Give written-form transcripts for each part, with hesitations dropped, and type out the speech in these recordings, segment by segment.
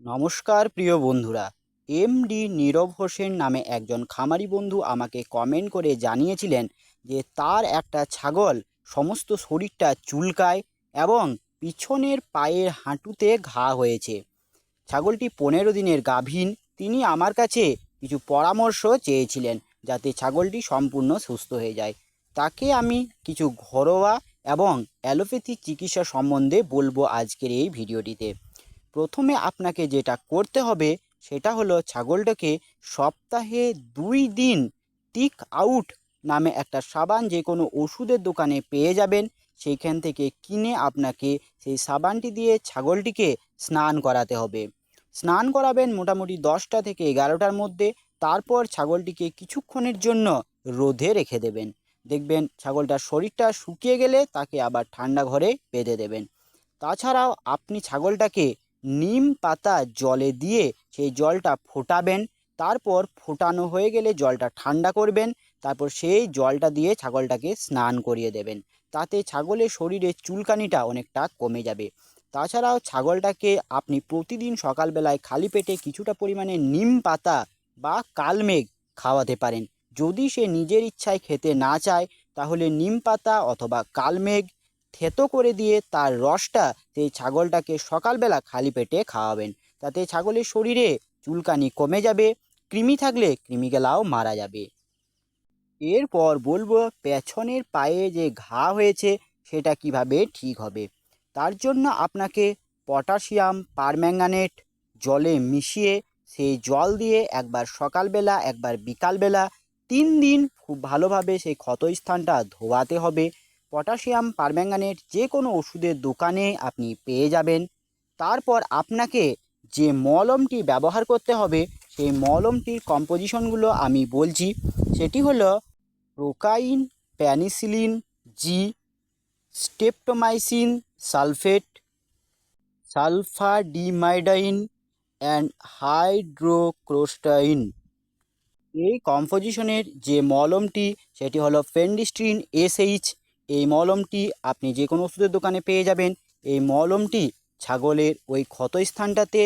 নমস্কার প্রিয় বন্ধুরা। এমডি নীরব হোসেন নামে একজন খামারি বন্ধু আমাকে কমেন্ট করে জানিয়েছিলেন যে তার একটা ছাগল সমস্ত শরীরটা চুলকায় এবং পিছনের পায়ের হাঁটুতে ঘা হয়েছে। ছাগলটি 15 দিনের গাভীন। তিনি আমার কাছে কিছু পরামর্শ চেয়েছিলেন যাতে ছাগলটি সম্পূর্ণ সুস্থ হয়ে যায়। তাকে আমি কিছু ঘরোয়া এবং অ্যালোপ্যাথি চিকিৎসা সম্বন্ধে বলবো আজকের এই ভিডিওটিতে। প্রথমে আপনাকে যেটা করতে হবে সেটা হলো ছাগলটাকে সপ্তাহে 2 দিন টিক আউট নামে একটা সাবান যে কোনো ওষুধের দোকানে পেয়ে যাবেন, সেইখান থেকে কিনে আপনাকে সেই সাবানটি দিয়ে ছাগলটিকে স্নান করাতে হবে। স্নান করাবেন মোটামুটি 10টা থেকে 11টার মধ্যে। তারপর ছাগলটিকে কিছুক্ষণের জন্য রোদে রেখে দেবেন। দেখবেন ছাগলটার শরীরটা শুকিয়ে গেলে তাকে আবার ঠান্ডা ঘরে বেঁধে দেবেন। তাছাড়াও আপনি ছাগলটাকে নিম পাতা জলে দিয়ে সেই জলটা ফোটাবেন। তারপর ফোটানো হয়ে গেলে জলটা ঠান্ডা করবেন। তারপর সেই জলটা দিয়ে ছাগলটাকে স্নান করিয়ে দেবেন। তাতে ছাগলের শরীরে চুলকানিটা অনেকটা কমে যাবে। তাছাড়াও ছাগলটাকে আপনি প্রতিদিন সকালবেলায় খালি পেটে কিছুটা পরিমাণে নিম পাতা বা কালমেঘ খাওয়াতে পারেন। যদি সে নিজের ইচ্ছায় খেতে না চায় তাহলে নিম পাতা অথবা কালমেঘ থেতো করে দিয়ে তার রসটা সেই ছাগলটাকে সকালবেলা খালি পেটে খাওয়াবেন। তাতে ছাগলের শরীরে চুলকানি কমে যাবে, কৃমি থাকলে কৃমিগুলাও মারা যাবে। এরপর বলবো পেছনের পায়ে যে ঘা হয়েছে সেটা কিভাবে ঠিক হবে। তার জন্য আপনাকে পটাশিয়াম পারম্যাঙ্গানেট জলে মিশিয়ে সেই জল দিয়ে একবার সকালবেলা একবার বিকালবেলা 3 দিন খুব ভালোভাবে সেই ক্ষতস্থানটা ধোয়াতে হবে। পটাশিয়াম পারম্যাঙ্গানেট যে কোনো ওষুধের দোকানে আপনি পেয়ে যাবেন। তারপর আপনাকে যে মলমটি ব্যবহার করতে হবে সেই মলমটির কম্পোজিশনগুলো আমি বলছি। সেটি হলো procaine, penicillin G, streptomycin sulphate, sulphadimidine and হাইড্রোক্লোস্টাইন। এই কম্পোজিশনের যে মলমটি সেটি হলো ফেন্ডিস্ট্রিন এসএইচ। এই মলমটি আপনি যে কোনো ওষুধের দোকানে পেয়ে যাবেন। এই মলমটি ছাগলের ওই ক্ষতস্থানটাতে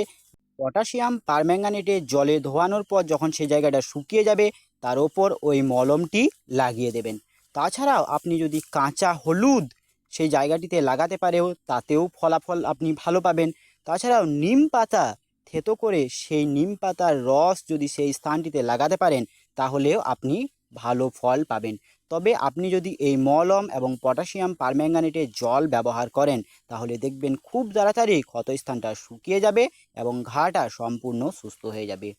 পটাশিয়াম পারম্যাঙ্গানেটের জলে ধোয়ানোর পর যখন সে জায়গাটা শুকিয়ে যাবে তার ওপর ওই মলমটি লাগিয়ে দেবেন। তাছাড়াও আপনি যদি কাঁচা হলুদ সেই জায়গাটিতে লাগাতে পারেও তাতেও ফলাফল আপনি ভালো পাবেন। তাছাড়াও নিম পাতা থেতো করে সেই নিম পাতার রস যদি সেই স্থানটিতে লাগাতে পারেন তাহলেও আপনি ভালো ফল পাবেন। তবে আপনি যদি এই মলম এবং পটাশিয়াম পারম্যাঙ্গানেটের জল ব্যবহার করেন তাহলে দেখবেন খুব তাড়াতাড়ি ক্ষতস্থানটা শুকিয়ে যাবে এবং ঘাটা সম্পূর্ণ সুস্থ হয়ে যাবে।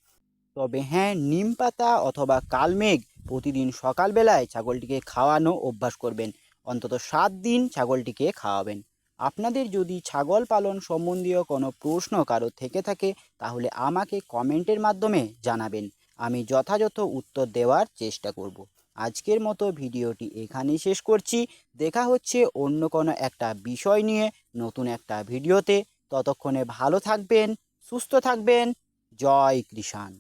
তবে হ্যাঁ, নিম পাতা অথবা কালমেঘ প্রতিদিন সকালবেলায় ছাগলটিকে খাওয়ানো অভ্যাস করবেন। অন্তত 7 দিন ছাগলটিকে খাওয়াবেন। আপনাদের যদি ছাগল পালন সম্বন্ধীয় কোনো প্রশ্ন কারো থেকে থাকে তাহলে আমাকে কমেন্টের মাধ্যমে জানাবেন। আমি যথাযথ উত্তর দেওয়ার চেষ্টা করব। আজকের মতো ভিডিওটি এখানেই শেষ করছি। দেখা হচ্ছে অন্য কোনো একটা বিষয় নিয়ে নতুন একটা ভিডিওতে। ততক্ষণে ভালো থাকবেন, সুস্থ থাকবেন। জয় কৃষাণ।